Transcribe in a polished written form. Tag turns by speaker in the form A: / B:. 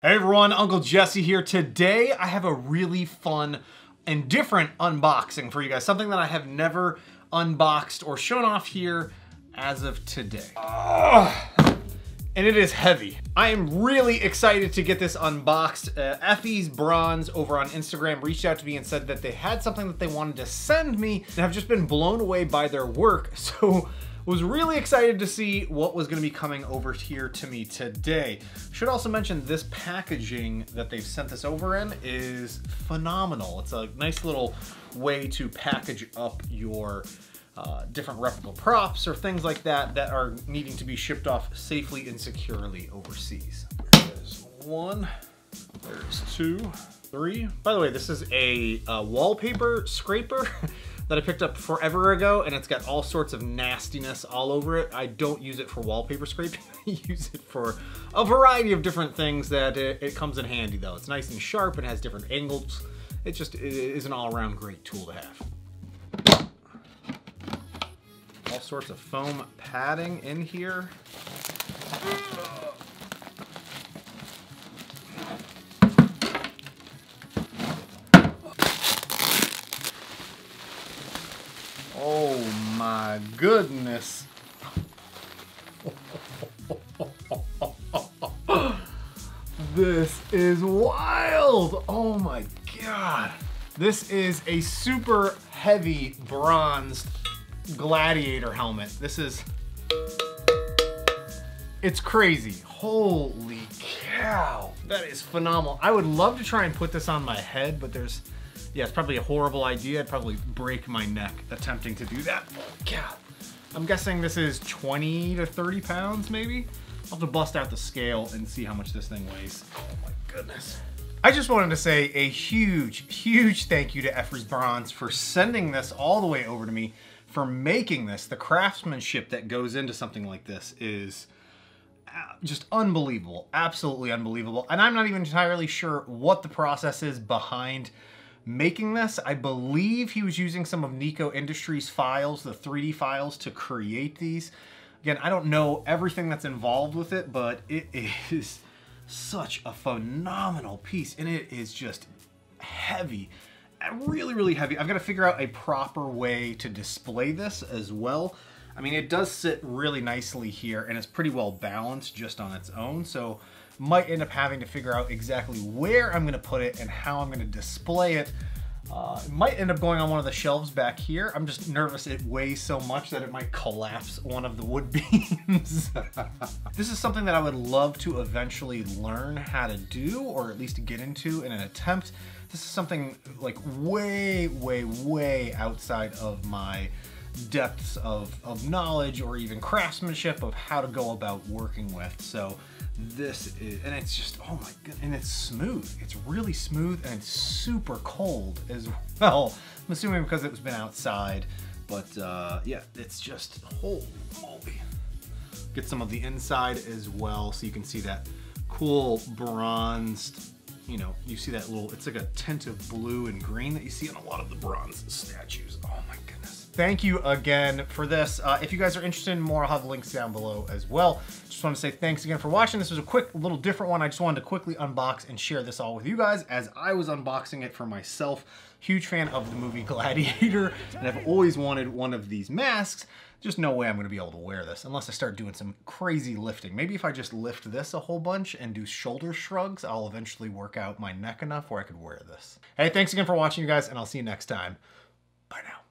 A: Hey everyone, Uncle Jesse here. Today I have a really fun and different unboxing for you guys. Something that I have never unboxed or shown off here as of today. And it is heavy. I am really excited to get this unboxed. Efes Bronze over on Instagram reached out to me and said that they had something that they wanted to send me, and I've just been blown away by their work. So was really excited to see what was gonna be coming over here to me today. Should also mention this packaging that they've sent this over in is phenomenal. It's a nice little way to package up your different replicable props or things like that that are needing to be shipped off safely and securely overseas. There's one, there's two, three. By the way, this is a wallpaper scraper that I picked up forever ago, and it's got all sorts of nastiness all over it. I don't use it for wallpaper scraping. I use it for a variety of different things that it comes in handy though. It's nice and sharp and has different angles. It is an all-around great tool to have. All sorts of foam padding in here. Oh my goodness. This is wild. Oh my God. This is a super heavy bronzed gladiator helmet. It's crazy. Holy cow. That is phenomenal. I would love to try and put this on my head, but yeah, it's probably a horrible idea. I'd probably break my neck attempting to do that. God. I'm guessing this is 20 to 30 pounds maybe. I'll have to bust out the scale and see how much this thing weighs. Oh my goodness. I just wanted to say a huge thank you to Efes Bronze for sending this all the way over to me, for making this. The craftsmanship that goes into something like this is just unbelievable, absolutely unbelievable. And I'm not even entirely sure what the process is behind making this. I believe he was using some of Nico Industries files, the 3D files, to create these. Again, I don't know everything that's involved with it, but it is such a phenomenal piece, and it is just heavy. Really heavy. I've got to figure out a proper way to display this as well. I mean, it does sit really nicely here, and it's pretty well balanced just on its own, so might end up having to figure out exactly where I'm going to put it and how I'm going to display it. It might end up going on one of the shelves back here. I'm just nervous it weighs so much that it might collapse one of the wood beams. This is something that I would love to eventually learn how to do, or at least get into in an attempt. This is something like way outside of my depths of knowledge or even craftsmanship of how to go about working with. So this is, and it's just, oh my god, and it's smooth. It's really smooth, and it's super cold as well. I'm assuming because it's been outside, but yeah, it's just, holy moly. Get some of the inside as well, so you can see that cool bronzed, you know, you see that little, it's like a tint of blue and green that you see on a lot of the bronze statues. Oh my goodness. Thank you again for this. If you guys are interested in more, I'll have links down below as well. Just want to say thanks again for watching. This was a quick, little different one. I just wanted to quickly unbox and share this all with you guys as I was unboxing it for myself. Huge fan of the movie Gladiator, and I've always wanted one of these masks. Just no way I'm going to be able to wear this unless I start doing some crazy lifting. Maybe if I just lift this a whole bunch and do shoulder shrugs, I'll eventually work out my neck enough where I could wear this. Hey, thanks again for watching, you guys, and I'll see you next time. Bye now.